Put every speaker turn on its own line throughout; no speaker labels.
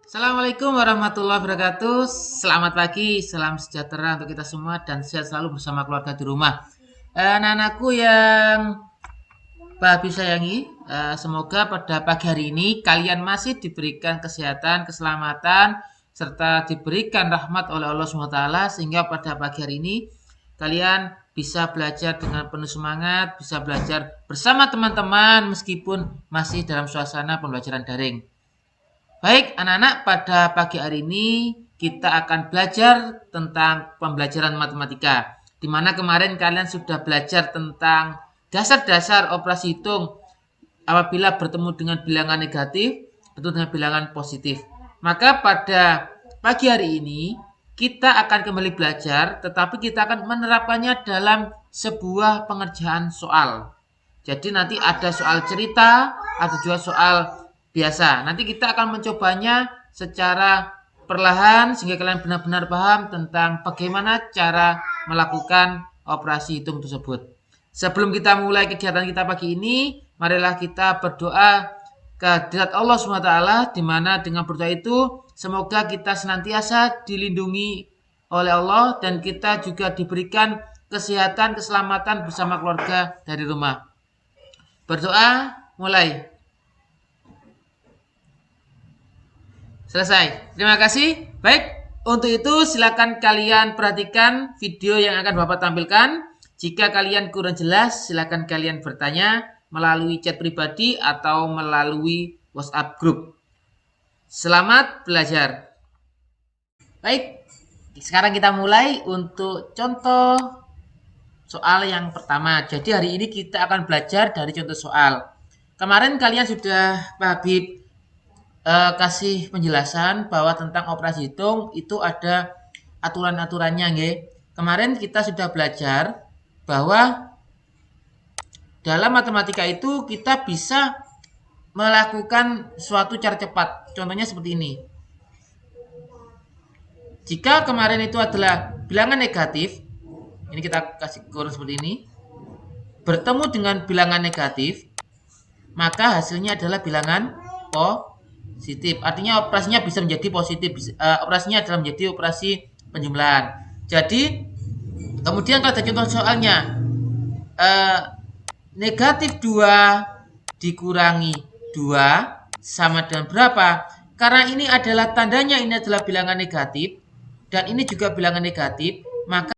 Assalamualaikum warahmatullahi wabarakatuh. Selamat pagi, salam sejahtera untuk kita semua dan sehat selalu bersama keluarga di rumah. Anak-anakku yang Pak Habib sayangi, semoga pada pagi hari ini kalian masih diberikan kesehatan, keselamatan, serta diberikan rahmat oleh Allah SWT sehingga pada pagi hari ini kalian bisa belajar dengan penuh semangat, bisa belajar bersama teman-teman meskipun masih dalam suasana pembelajaran daring. Baik, anak-anak, pada pagi hari ini kita akan belajar tentang pembelajaran matematika. Di mana kemarin kalian sudah belajar tentang dasar-dasar operasi hitung apabila bertemu dengan bilangan negatif, bertemu dengan bilangan positif. Maka pada pagi hari ini kita akan kembali belajar, tetapi kita akan menerapkannya dalam sebuah pengerjaan soal. Jadi nanti ada soal cerita, ada juga soal biasa. Nanti kita akan mencobanya secara perlahan sehingga kalian benar-benar paham tentang bagaimana cara melakukan operasi hitung tersebut. Sebelum kita mulai kegiatan kita pagi ini, marilah kita berdoa kehadirat Allah SWT, di mana dengan berdoa itu semoga kita senantiasa dilindungi oleh Allah dan kita juga diberikan kesehatan, keselamatan bersama keluarga dari rumah. Berdoa, mulai. Selesai. Terima kasih. Baik, untuk itu silakan kalian perhatikan video yang akan Bapak tampilkan. Jika kalian kurang jelas, silakan kalian bertanya melalui chat pribadi atau melalui WhatsApp group. Selamat belajar. Baik, sekarang kita mulai untuk contoh soal yang pertama. Jadi hari ini kita akan belajar dari contoh soal. Kemarin kalian sudah Pak Habib kasih penjelasan bahwa tentang operasi hitung itu ada aturan-aturannya nggih. Kemarin kita sudah belajar bahwa dalam matematika itu kita bisa melakukan suatu cara cepat. Contohnya seperti ini. Jika kemarin itu adalah bilangan negatif, ini kita kasih kurung seperti ini, bertemu dengan bilangan negatif, maka hasilnya adalah bilangan positif. Artinya operasinya bisa menjadi positif. Operasinya adalah menjadi operasi penjumlahan. Jadi kemudian kalau ada contoh soalnya, uh, negatif 2 dikurangi 2 sama dengan berapa? Karena ini adalah tandanya ini adalah bilangan negatif dan ini juga bilangan negatif, maka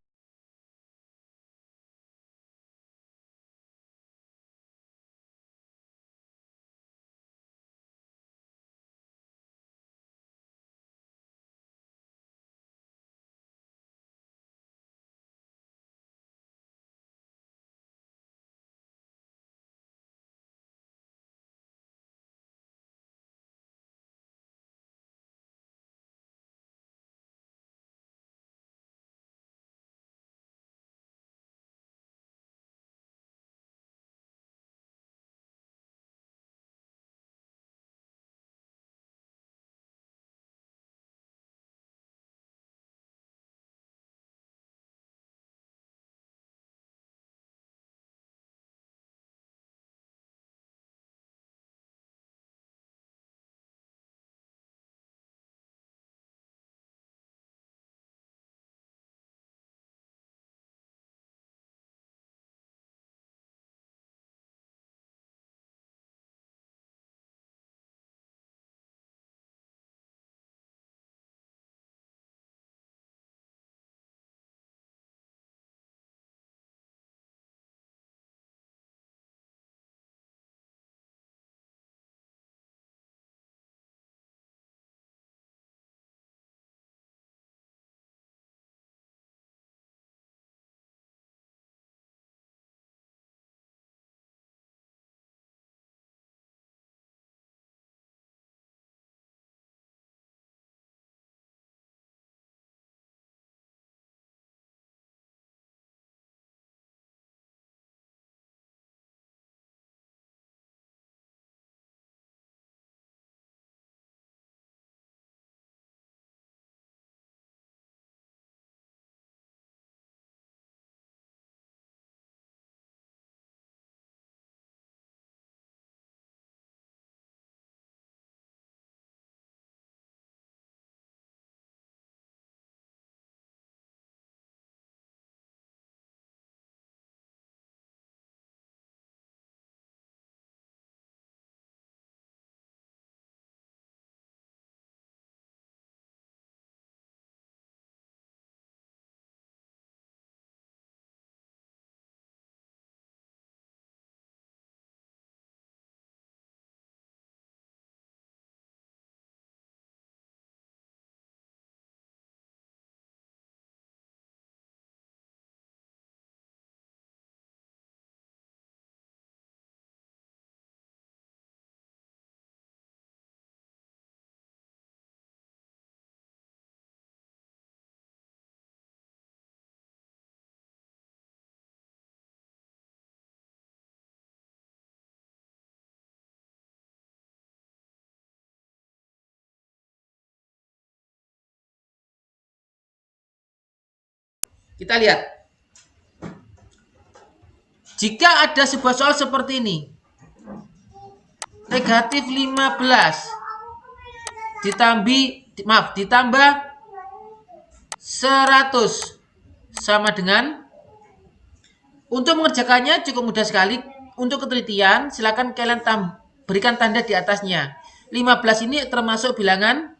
Kita lihat. Jika ada sebuah soal seperti ini. Negatif 15 ditambah 100 sama dengan, untuk mengerjakannya cukup mudah sekali. Untuk ketelitian silakan kalian berikan tanda di atasnya. 15 ini termasuk bilangan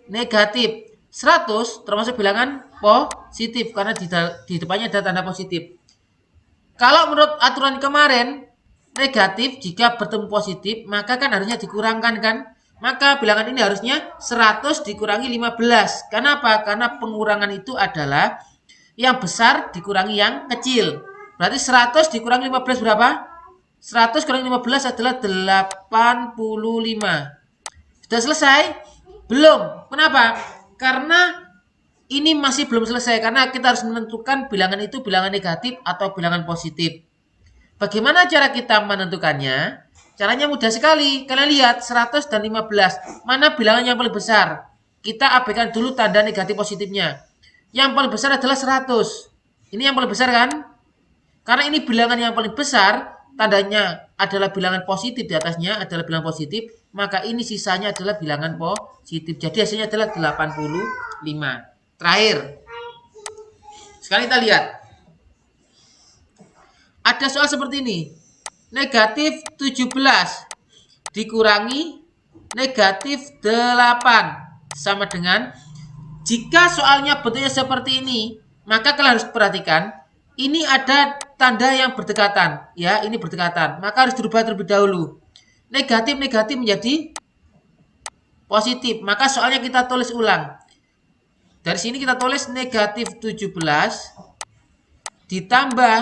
negatif, 100 termasuk bilangan positif karena di depannya ada tanda positif. Kalau menurut aturan kemarin, negatif jika bertemu positif maka kan harusnya dikurangkan kan? Maka bilangan ini harusnya 100 dikurangi 15. Kenapa? Karena pengurangan itu adalah yang besar dikurangi yang kecil. Berarti 100 dikurangi 15 berapa? 100 kurangi 15 adalah 85. Sudah selesai? Belum. Kenapa? Karena ini masih belum selesai. Karena kita harus menentukan bilangan itu bilangan negatif atau bilangan positif. Bagaimana cara kita menentukannya? Caranya mudah sekali. Kalian lihat 100 dan 15. Mana bilangan yang paling besar? Kita abaikan dulu tanda negatif positifnya. Yang paling besar adalah 100. Ini yang paling besar kan? Karena ini bilangan yang paling besar, tandanya adalah bilangan positif, di atasnya adalah bilangan positif, maka ini sisanya adalah bilangan positif. Jadi hasilnya adalah 85. Terakhir. Sekarang kita lihat. Ada soal seperti ini. Negatif 17 dikurangi negatif 8 sama dengan, jika soalnya bentuknya seperti ini, maka kalian harus perhatikan, ini ada tanda yang berdekatan, ya, ini berdekatan, maka harus dirubah terlebih dahulu. Negatif menjadi positif, maka soalnya kita tulis ulang. Dari sini kita tulis negatif 17 ditambah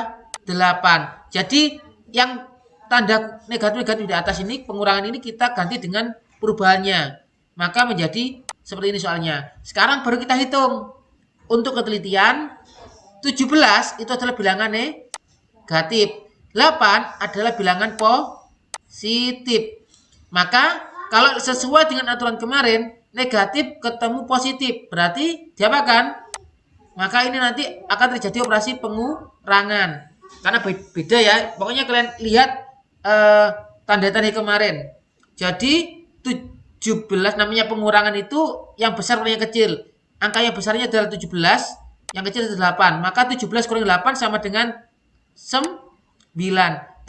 8. Jadi yang tanda negatif di atas ini, pengurangan ini kita ganti dengan perubahannya. Maka menjadi seperti ini soalnya. Sekarang baru kita hitung. Untuk ketelitian, 17 itu adalah bilangan negatif. 8 adalah bilangan positif. Maka kalau sesuai dengan aturan kemarin, negatif ketemu positif. Berarti diapakan? Maka ini nanti akan terjadi operasi pengurangan. Karena beda ya. Pokoknya kalian lihat tanda-tanda kemarin. Jadi 17 namanya pengurangan itu yang besar kurangi yang kecil. Angka yang besarnya adalah 17, yang kecil adalah 8. Maka 17 kurangi 8 sama dengan 9.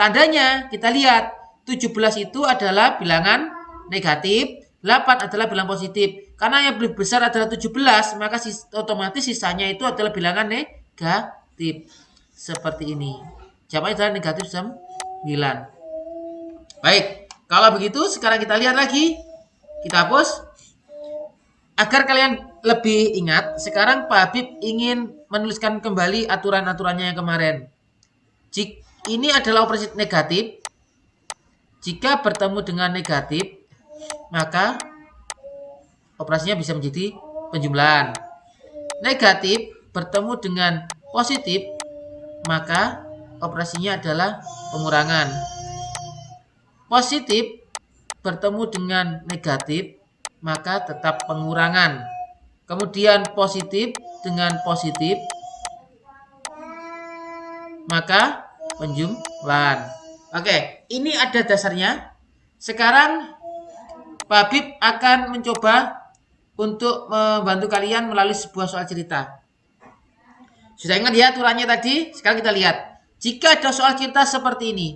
Tandanya kita lihat 17 itu adalah bilangan negatif, 8 adalah bilangan positif. Karena yang lebih besar adalah 17, maka otomatis sisanya itu adalah bilangan negatif. Seperti ini. Jawabannya adalah negatif 9. Baik, kalau begitu sekarang kita lihat lagi. Kita hapus. Agar kalian lebih ingat, sekarang Pak Habib ingin menuliskan kembali aturan-aturannya yang kemarin. Ini adalah operasi negatif. Jika bertemu dengan negatif, maka operasinya bisa menjadi penjumlahan. Negatif bertemu dengan positif, maka operasinya adalah pengurangan. Positif bertemu dengan negatif, maka tetap pengurangan. Kemudian positif dengan positif, maka penjumlahan. Oke, ini ada dasarnya. Sekarang Pak Habib akan mencoba untuk membantu kalian melalui sebuah soal cerita. Sudah ingat ya aturannya tadi? Sekarang kita lihat. Jika ada soal cerita seperti ini.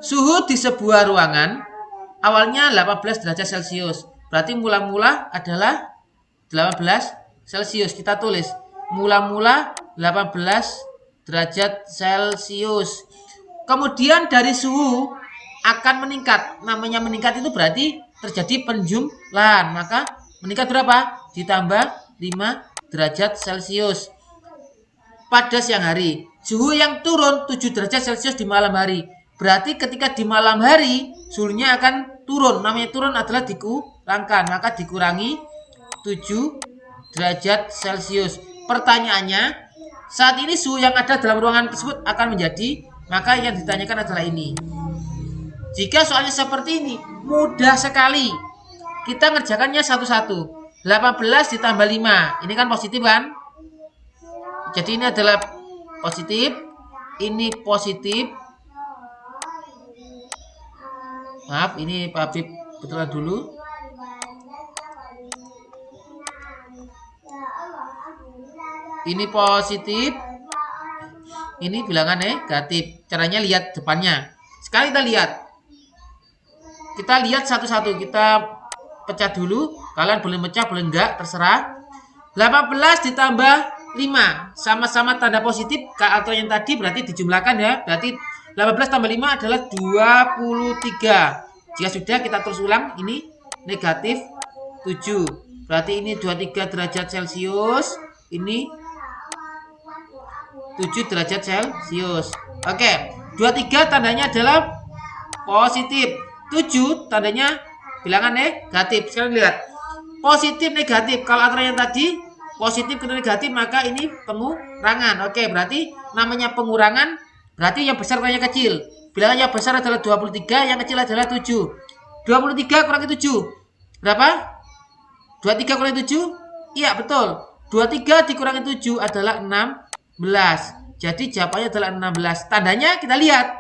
Suhu di sebuah ruangan awalnya 18 derajat Celcius. Berarti mula-mula adalah 18 Celcius. Kita tulis mula-mula 18 derajat Celcius. Kemudian dari suhu akan meningkat. Namanya meningkat itu berarti terjadi penjumlahan. Maka meningkat berapa? Ditambah 5 derajat Celcius. Pada siang hari. Suhu yang turun 7 derajat Celcius di malam hari. Berarti ketika di malam hari suhunya akan turun. Namanya turun adalah dikurangkan. Maka dikurangi 7 derajat Celcius. Pertanyaannya, saat ini suhu yang ada dalam ruangan tersebut akan menjadi, maka yang ditanyakan adalah ini. Jika soalnya seperti ini, mudah sekali. Kita ngerjakannya satu-satu. 18 ditambah 5. Ini kan positif kan? Jadi ini adalah positif. Ini positif. Maaf, ini Pak Habib betulan dulu. Ini positif. Ini bilangan negatif. Caranya lihat depannya. Sekarang kita lihat. Kita lihat satu-satu. Kita pecah dulu. Kalian boleh pecah, boleh enggak, terserah. 18 ditambah 5. Sama-sama tanda positif. Atau yang tadi berarti dijumlahkan ya. Berarti 18 tambah 5 adalah 23. Jika sudah, kita terus ulang. Ini negatif 7. Berarti ini 23 derajat Celcius. Ini 7 derajat Celcius. Oke, 23 tandanya adalah positif. 7 tandanya bilangan negatif. Sekarang lihat. Positif negatif. Kalau aturan yang tadi positif ke negatif, maka ini pengurangan. Oke, berarti namanya pengurangan berarti yang besar kurangnya kecil. Bilangan yang besar adalah 23, yang kecil adalah 7. 23 kurangi 7. Berapa? 23 kurangi 7? Iya, betul. 23 dikurangi 7 adalah 16. Jadi jawabannya adalah 16. Tandanya kita lihat.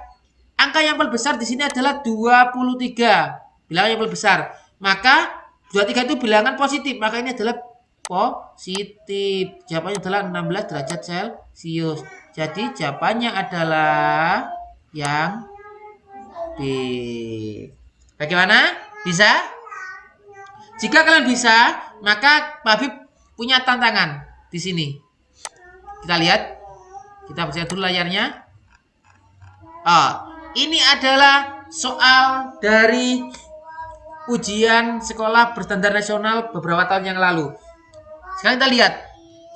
Angka yang paling besar di sini adalah 23. Bilangan yang paling besar. Maka 23 itu bilangan positif. Maka ini adalah positif. Jawabannya adalah 16 derajat Celcius. Jadi jawabannya adalah yang B. Bagaimana? Bisa? Jika kalian bisa, maka Pak Habib punya tantangan di sini. Kita lihat. Kita baca dulu layarnya. Ini adalah soal dari ujian sekolah berstandar nasional beberapa tahun yang lalu. Sekarang kita lihat.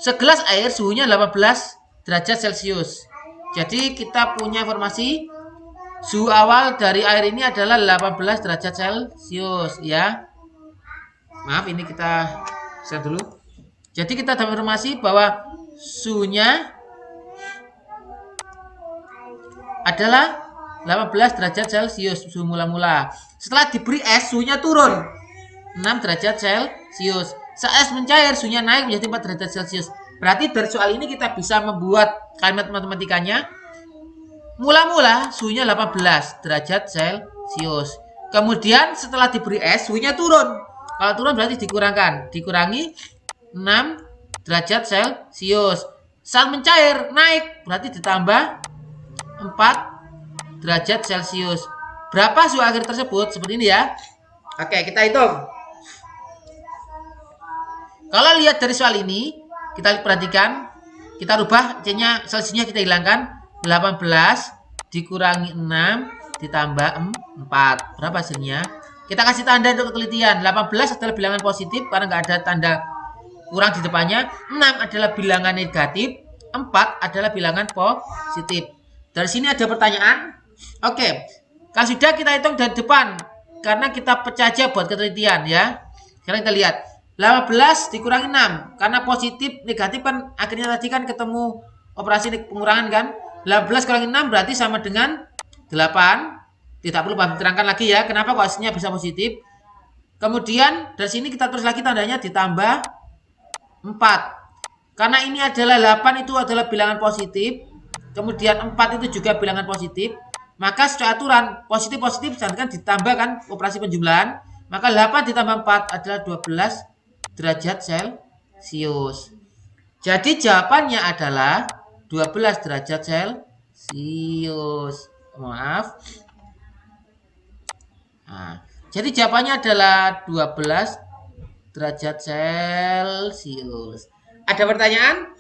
Segelas air suhunya 18 derajat Celcius. Jadi kita punya informasi suhu awal dari air ini adalah 18 derajat Celcius ya. Maaf, ini kita share dulu. Jadi kita dapat informasi bahwa suhunya adalah 18 derajat Celcius suhu mula-mula. Setelah diberi es, suhunya turun 6 derajat Celcius. Saat es mencair, suhunya naik menjadi 4 derajat Celcius. Berarti dari soal ini kita bisa membuat kalimat matematikanya. Mula-mula suhunya 18 derajat Celcius. Kemudian setelah diberi es, suhunya turun. Kalau turun berarti dikurangkan. Dikurangi 6 derajat Celcius. Saat mencair, naik. Berarti ditambah 4 derajat Celcius. Berapa suhu akhir tersebut? Seperti ini ya. Oke, kita hitung. Kalau lihat dari soal ini, kita perhatikan. Kita rubah C-nya, Celsiusnya kita hilangkan. 18 dikurangi 6 ditambah 4. Berapa hasilnya? Kita kasih tanda untuk ketelitian. 18 adalah bilangan positif karena nggak ada tanda kurang di depannya. 6 adalah bilangan negatif. 4 adalah bilangan positif. Dari sini ada pertanyaan. Oke. Kalau sudah, kita hitung dari depan. Karena kita pecah aja buat ketelitian ya. Sekarang kita lihat. 18 dikurangi 6. Karena positif, negatif kan akhirnya tadi kan ketemu operasi pengurangan kan. 18 kurangi 6 berarti sama dengan 8. Tidak perlu terangkan lagi ya. Kenapa kok hasilnya bisa positif. Kemudian dari sini kita tulis lagi tandanya ditambah 4. Karena ini adalah 8 itu adalah bilangan positif. Kemudian 4 itu juga bilangan positif. Maka secara aturan positif-positif kan ditambahkan operasi penjumlahan. Maka 8 ditambah 4 adalah 12 derajat Celcius. Jadi jawabannya adalah 12 derajat Celcius. Maaf. Nah, jadi jawabannya adalah 12 derajat Celcius. Ada pertanyaan?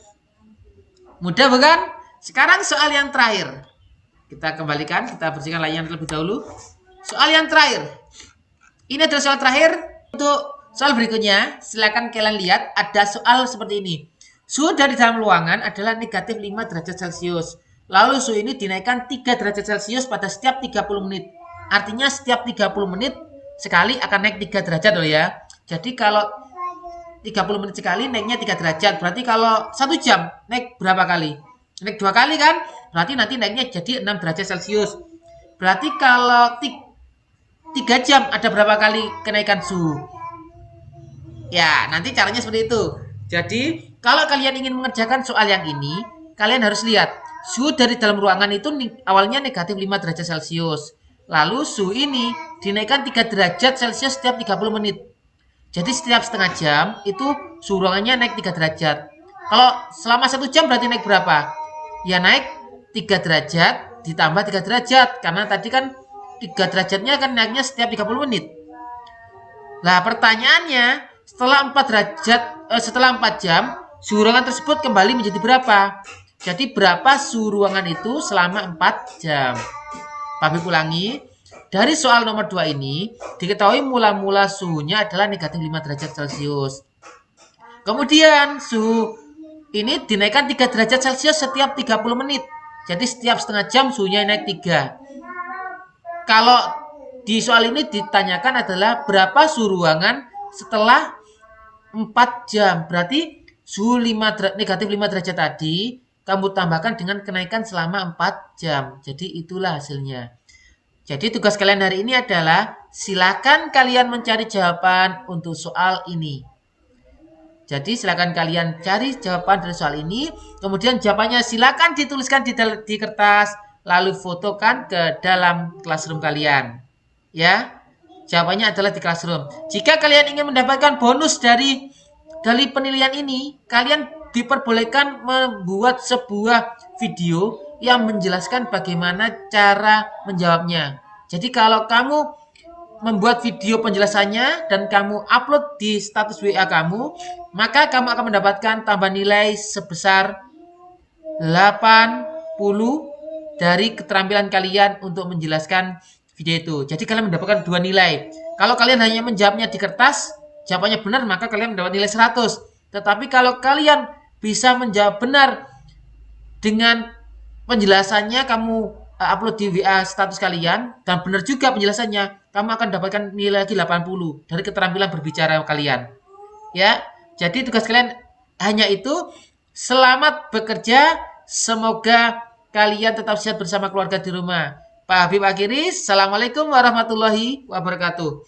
Mudah bukan? Sekarang soal yang terakhir. Kita kembalikan, kita bersihkan layar terlebih dahulu. Soal yang terakhir. Ini adalah soal terakhir. Untuk soal berikutnya, silakan kalian lihat ada soal seperti ini. Suhu dari dalam ruangan adalah negatif 5 derajat Celcius. Lalu suhu ini dinaikkan 3 derajat Celcius pada setiap 30 menit. Artinya setiap 30 menit sekali akan naik 3 derajat loh ya. Jadi kalau 30 menit sekali naiknya 3 derajat. Berarti kalau 1 jam naik berapa kali? Naik 2 kali kan? Berarti nanti naiknya jadi 6 derajat Celcius. Berarti kalau 3 jam ada berapa kali kenaikan suhu? Ya, nanti caranya seperti itu. Jadi, kalau kalian ingin mengerjakan soal yang ini, kalian harus lihat suhu dari dalam ruangan itu awalnya negatif 5 derajat Celcius. Lalu suhu ini dinaikkan 3 derajat Celcius setiap 30 menit. Jadi setiap setengah jam itu suhu ruangannya naik 3 derajat. Kalau selama 1 jam berarti naik berapa? Ya naik 3 derajat ditambah 3 derajat. Karena tadi kan 3 derajatnya kan naiknya setiap 30 menit. Nah, pertanyaannya, setelah 4 jam, suhu ruangan tersebut kembali menjadi berapa? Jadi berapa suhu ruangan itu selama 4 jam? Kami ulangi, dari soal nomor 2 ini, diketahui mula-mula suhunya adalah negatif 5 derajat Celcius. Kemudian suhu ini dinaikkan 3 derajat Celcius setiap 30 menit. Jadi setiap setengah jam suhunya naik 3. Kalau di soal ini ditanyakan adalah berapa suhu ruangan setelah 4 jam. Berarti suhu negatif 5 derajat tadi kamu tambahkan dengan kenaikan selama 4 jam. Jadi itulah hasilnya. Jadi tugas kalian hari ini adalah silakan kalian mencari jawaban untuk soal ini. Jadi silakan kalian cari jawaban dari soal ini, kemudian jawabannya silakan dituliskan di kertas, lalu fotokan ke dalam classroom kalian. Ya, jawabannya adalah di classroom. Jika kalian ingin mendapatkan bonus dari penilaian ini, kalian diperbolehkan membuat sebuah video yang menjelaskan bagaimana cara menjawabnya. Jadi kalau kamu membuat video penjelasannya dan kamu upload di status WA kamu, maka kamu akan mendapatkan tambah nilai sebesar 80 dari keterampilan kalian untuk menjelaskan video itu. Jadi kalian mendapatkan 2 nilai. Kalau kalian hanya menjawabnya di kertas, jawabannya benar, maka kalian mendapat nilai 100. Tetapi kalau kalian bisa menjawab benar dengan penjelasannya, kamu upload di WA status kalian dan benar juga penjelasannya, kamu akan dapatkan nilai lagi 80 dari keterampilan berbicara kalian. Ya. Jadi tugas kalian hanya itu. Selamat bekerja. Semoga kalian tetap sehat bersama keluarga di rumah. Pak Habib akhiri. Assalamualaikum warahmatullahi wabarakatuh.